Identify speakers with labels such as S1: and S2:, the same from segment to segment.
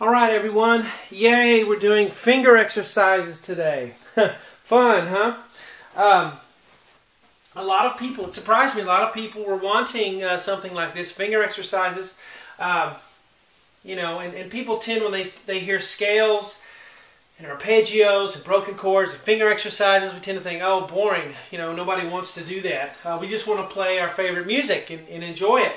S1: All right, everyone. Yay, we're doing finger exercises today. Fun, huh? A lot of people, it surprised me, a lot of people were wanting something like this, finger exercises. You know, and people tend, when they hear scales and arpeggios and broken chords and finger exercises, we tend to think, oh, boring. You know, nobody wants to do that. We just want to play our favorite music and enjoy it.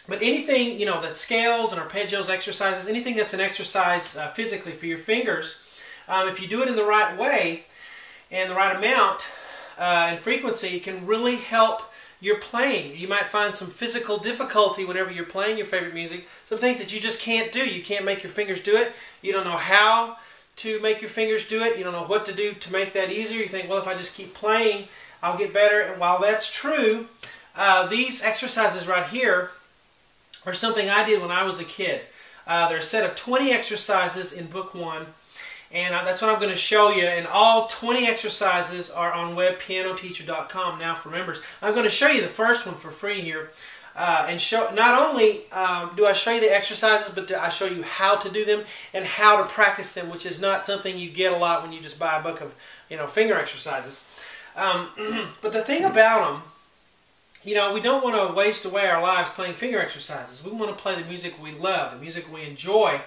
S1: But anything, you know, that scales and arpeggios exercises, anything that's an exercise physically for your fingers, if you do it in the right way and the right amount and frequency, it can really help your playing. You might find some physical difficulty whenever you're playing your favorite music, some things that you just can't do. You can't make your fingers do it. You don't know how to make your fingers do it. You don't know what to do to make that easier. You think, well, if I just keep playing, I'll get better. And while that's true, these exercises right here are something I did when I was a kid. They're a set of 20 exercises in book 1, and that's what I'm going to show you. And all 20 exercises are on webpianoteacher.com now for members. I'm going to show you the first one for free here, and show not only do I show you the exercises, but I show you how to do them and how to practice them, which is not something you get a lot when you just buy a book of, you know, finger exercises. But the thing about them, you know, we don't want to waste away our lives playing finger exercises. We want to play the music we love, the music we enjoy.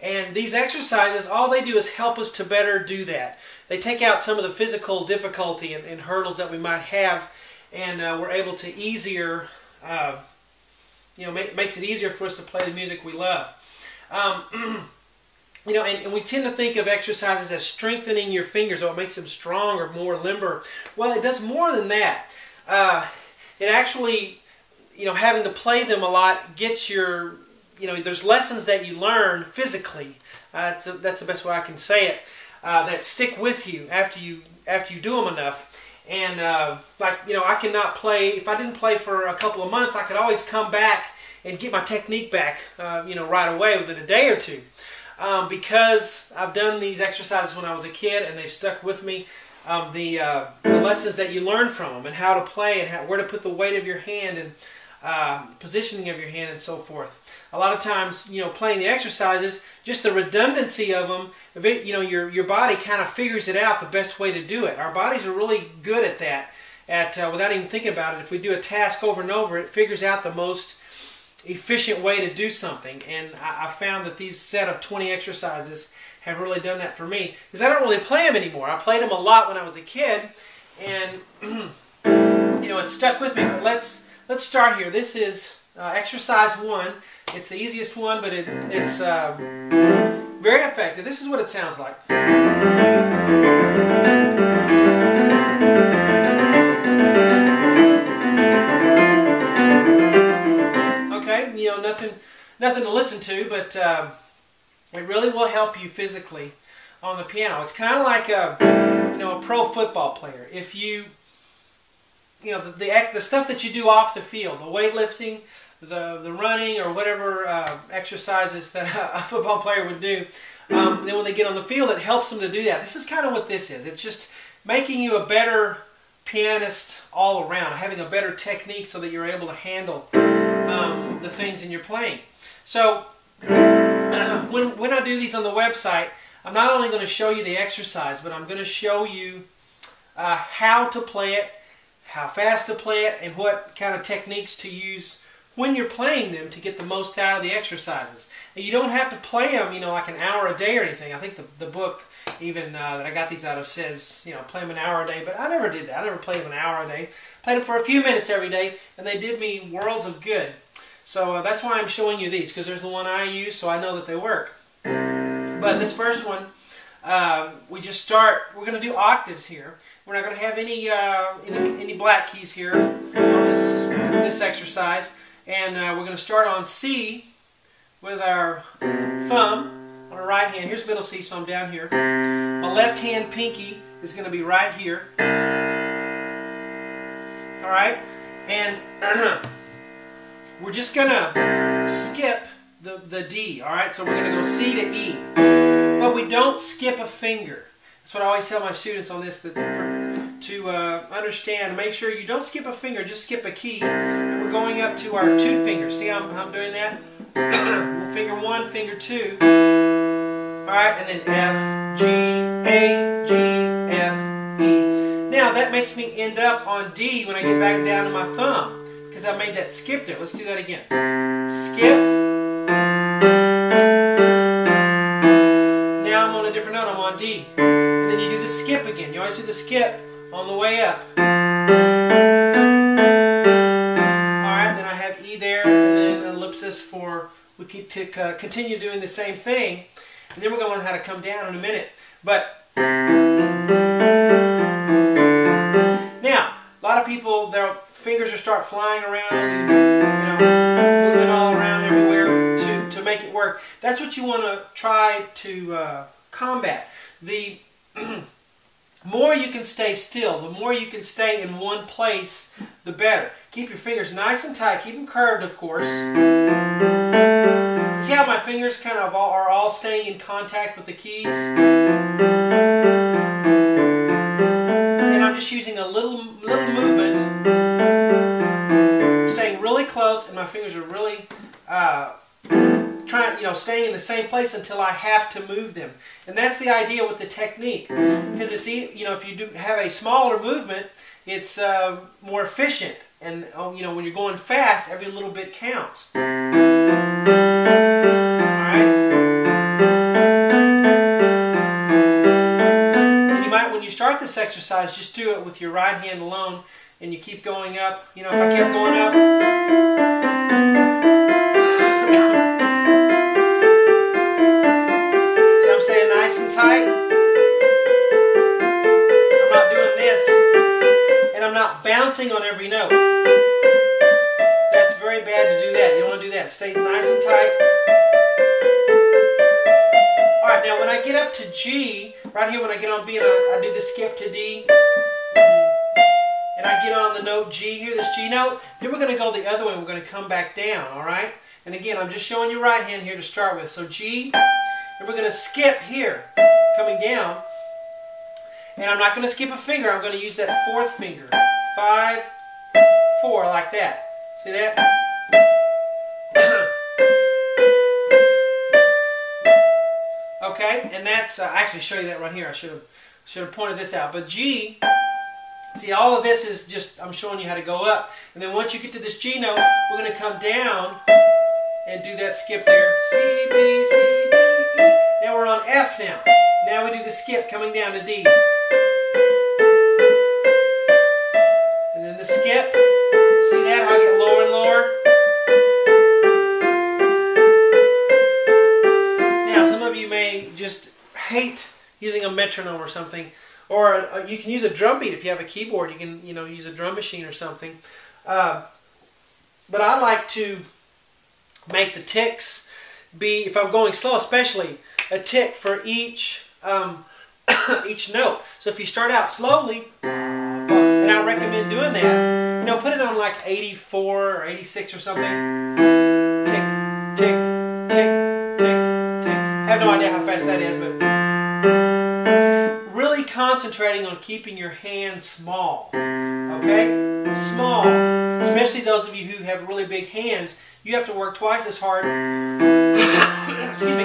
S1: And these exercises, all they do is help us to better do that. They take out some of the physical difficulty and hurdles that we might have, and we're able to easier, you know, makes it easier for us to play the music we love. You know, and we tend to think of exercises as strengthening your fingers, or it makes them stronger, more limber. Well, it does more than that. It actually, you know, having to play them a lot gets your, you know, there's lessons that you learn physically. That's the best way I can say it. That stick with you after you do them enough. And like, you know, I cannot play, if I didn't play for a couple of months, I could always come back and get my technique back, you know, right away within a day or two. Because I've done these exercises when I was a kid and they've stuck with me. The lessons that you learn from them, and how to play, and where to put the weight of your hand, and positioning of your hand, and so forth. A lot of times, you know, playing the exercises, just the redundancy of them, you know, your body kind of figures it out the best way to do it. Our bodies are really good at that, without even thinking about it. If we do a task over and over, it figures out the most efficient way to do something. And I found that these set of 20 exercises have really done that for me, because I don't really play them anymore. I played them a lot when I was a kid, and you know, it stuck with me. But let's start here. This is exercise 1. It's the easiest one, but it's very effective. This is what it sounds like. Okay, you know, nothing to listen to, but it really will help you physically on the piano. It's kind of like a, you know, a pro football player. If you know, the stuff that you do off the field, the weightlifting, the running, or whatever exercises that a football player would do, then when they get on the field, it helps them to do that. This is kind of what this is. It's just making you a better pianist all around, having a better technique so that you're able to handle the things in your playing. So when I do these on the website, I'm not only going to show you the exercise, but I'm going to show you how to play it, how fast to play it, and what kind of techniques to use when you're playing them to get the most out of the exercises. And you don't have to play them, you know, like an hour a day or anything. I think the book even that I got these out of says, you know, play them an hour a day, but I never did that. I never played them an hour a day. Played them for a few minutes every day, and they did me worlds of good. So that's why I'm showing you these, because there's the one I use, so I know that they work. But this first one, we just start. We're going to do octaves here. We're not going to have any black keys here on this exercise, and we're going to start on C with our thumb on our right hand. Here's middle C, so I'm down here. My left hand pinky is going to be right here. All right, and we're just going to skip the D, all right? So we're going to go C to E. But we don't skip a finger. That's what I always tell my students on this, that to understand, make sure you don't skip a finger, just skip a key. And we're going up to our 2 fingers. See how I'm doing that? We'll finger 1, finger 2. Alright, and then F, G, A, G, F, E. Now that makes me end up on D when I get back down to my thumb, because I made that skip there. Let's do that again. Skip. Now I'm on a different note, I'm on D. And then you do the skip again. You always do the skip on the way up. Alright, then I have E there, and then an ellipsis for, we keep to continue doing the same thing. And then we're going to learn how to come down in a minute. But now, a lot of people, their fingers will start flying around, moving all around everywhere to make it work. That's what you want to try to combat. The more you can stay still, the more you can stay in one place, the better. Keep your fingers nice and tight. Keep them curved, of course. See how my fingers kind of are all staying in contact with the keys? And I'm just using a little movement, staying really close, and my fingers are really staying in the same place until I have to move them. And that's the idea with the technique, because it's if you do have a smaller movement, it's more efficient, and when you're going fast, every little bit counts. When you start this exercise, just do it with your right hand alone, and you keep going up. If I kept going up, so I'm staying nice and tight. I'm not doing this, and I'm not bouncing on every note. That's very bad to do that. You don't want to do that. Stay nice and tight. Alright, now when I get up to G, right here when I get on B and I do the skip to D, and I get on the note G here, this G note, then we're going to go the other way. We're going to come back down, alright? And again, I'm just showing you right hand here to start with. So G, and we're going to skip here, coming down. And I'm not going to skip a finger. I'm going to use that fourth finger. 5, 4, like that. See that? Okay, and that's, I actually show you that right here. I should have pointed this out. But G, see, all of this is just, I'm showing you how to go up. And then once you get to this G note, we're going to come down and do that skip there. C, B, C, D, E. Now we're on F now. Now we do the skip coming down to D. And then the skip. See that, how I get lower and lower? Some of you may just hate using a metronome or something, or you can use a drum beat if you have a keyboard. You can use a drum machine or something. But I like to make the ticks be, if I'm going slow especially, a tick for each each note. So if you start out slowly, and I recommend doing that, put it on like 84 or 86 or something. Tick, tick, tick. I have no idea how fast that is, but really concentrating on keeping your hands small, okay? Small. Especially those of you who have really big hands, you have to work twice as hard. Excuse me,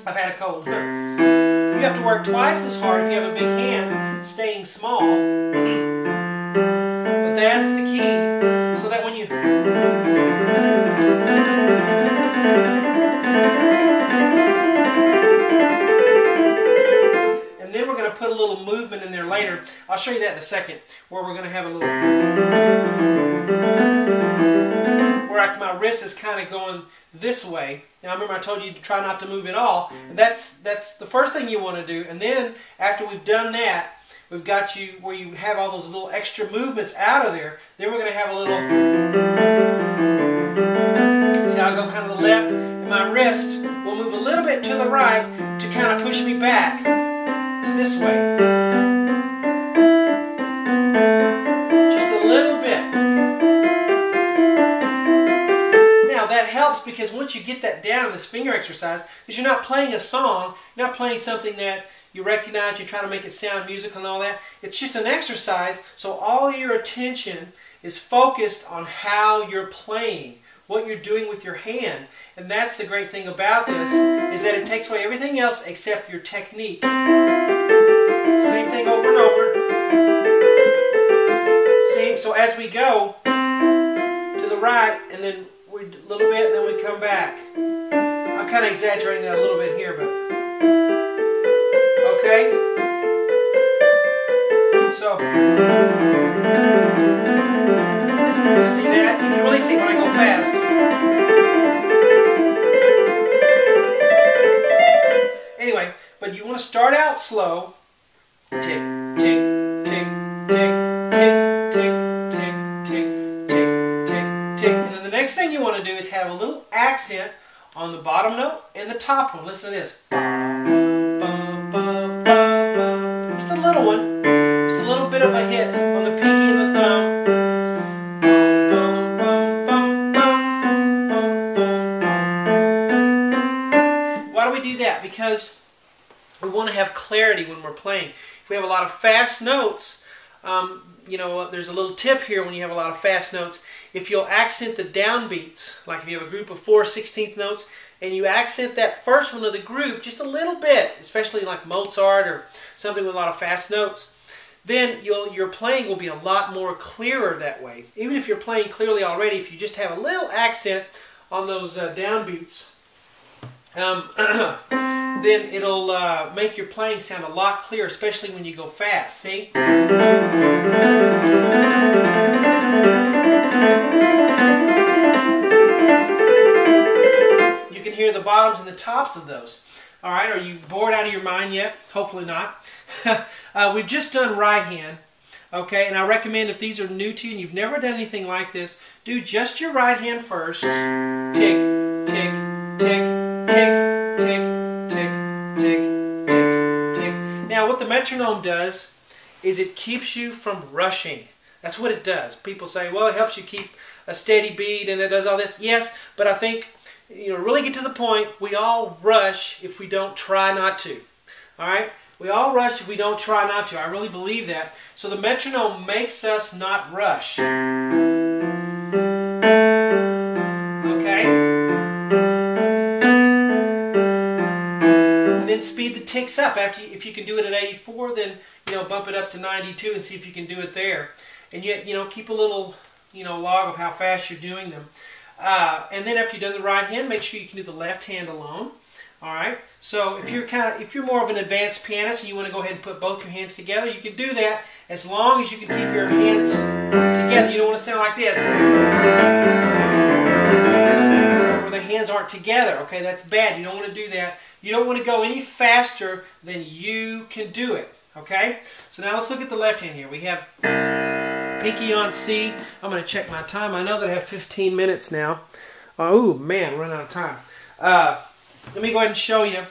S1: I've had a cold. You have to work twice as hard if you have a big hand, staying small. But that's the key, so that when you... Then we're going to put a little movement in there later. I'll show you that in a second, where we're going to have a little... where my wrist is kind of going this way. Now remember I told you to try not to move at all. And that's the first thing you want to do. And then after we've done that, we've got you where you have all those little extra movements out of there. Then we're going to have a little... See how I go kind of the left? And my wrist will move a little bit to the right to kind of push me back this way. Just a little bit. Now that helps because once you get that down in this finger exercise, because you're not playing a song, you're not playing something that you recognize, you're trying to make it sound musical and all that. It's just an exercise, so all your attention is focused on how you're playing, what you're doing with your hand. And that's the great thing about this, is that it takes away everything else except your technique. Same thing over and over. See, so as we go to the right, and then we a little bit, and then we come back. I'm kind of exaggerating that a little bit here, but okay. So see that? You can really see when I go fast. Anyway, but you want to start out slow. Tick, tick, tick, tick, tick, tick, tick, tick, tick, tick, tick. And then the next thing you want to do is have a little accent on the bottom note and the top one. Listen to this. Just a little one. Just a little bit of a hit on the pinky and the thumb. Why do we do that? Because we want to have clarity when we're playing. If we have a lot of fast notes, you know, there's a little tip here when you have a lot of fast notes. If you'll accent the downbeats, like if you have a group of 4/16 notes, and you accent that first one of the group just a little bit, especially like Mozart or something with a lot of fast notes, then your playing will be a lot more clearer that way. Even if you're playing clearly already, if you just have a little accent on those downbeats, then it'll make your playing sound a lot clearer, especially when you go fast. See? You can hear the bottoms and the tops of those. All right, are you bored out of your mind yet? Hopefully not. We've just done right hand. Okay, and I recommend if these are new to you and you've never done anything like this, do just your right hand first. Tick, tick, tick, tick, tick, tick, tick, tick, tick. Now what the metronome does is it keeps you from rushing. That's what it does. People say, well, it helps you keep a steady beat and it does all this. Yes, but I think, you know, really get to the point, we all rush if we don't try not to. All right? We all rush if we don't try not to. I really believe that. So the metronome makes us not rush. Okay? And then speed the ticks up. If you can do it at 84, then, you know, bump it up to 92 and see if you can do it there. And yet, you know, keep a little, you know, log of how fast you're doing them. And then after you've done the right hand, make sure you can do the left hand alone. All right. So if you're more of an advanced pianist and you want to go ahead and put both your hands together, you can do that as long as you can keep your hands together. You don't want to sound like this, where the hands aren't together. Okay, that's bad. You don't want to do that. You don't want to go any faster than you can do it. Okay. So now let's look at the left hand here. We have pinky on C. I'm going to check my time. I know that I have 15 minutes now. Oh man, running out of time. Let me go ahead and show you.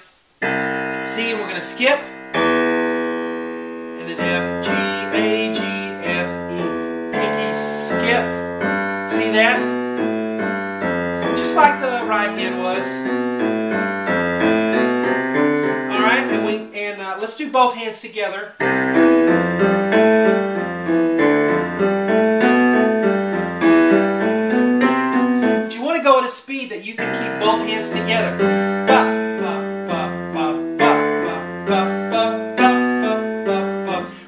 S1: C, we're going to skip. And then F, G, A, G, F, E. Pinky, skip. See that? Just like the right hand was. Alright, and let's do both hands together. But you want to go at a speed that you can keep both hands together.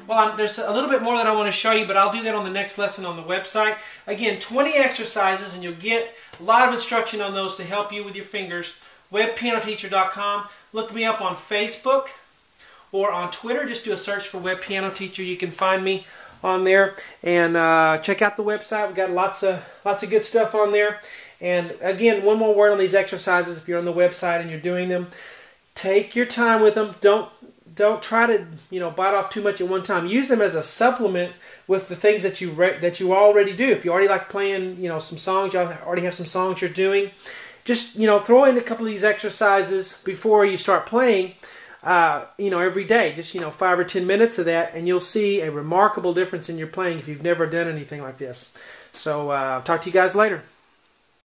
S1: Well, there's a little bit more that I want to show you, but I'll do that on the next lesson on the website. Again, 20 exercises, and you'll get a lot of instruction on those to help you with your fingers. webpianoteacher.com. Look me up on Facebook or on Twitter. Just do a search for Web Piano Teacher. You can find me on there. And check out the website. We've got lots of good stuff on there. And again, one more word on these exercises. If you're on the website and you're doing them, take your time with them. Don't try to, you know, bite off too much at one time. Use them as a supplement with the things that you already do. If you already like playing, you know, some songs, you already have some songs you're doing, just, you know, throw in a couple of these exercises before you start playing, you know, every day. Just, you know, 5 or 10 minutes of that, and you'll see a remarkable difference in your playing if you've never done anything like this. So, talk to you guys later.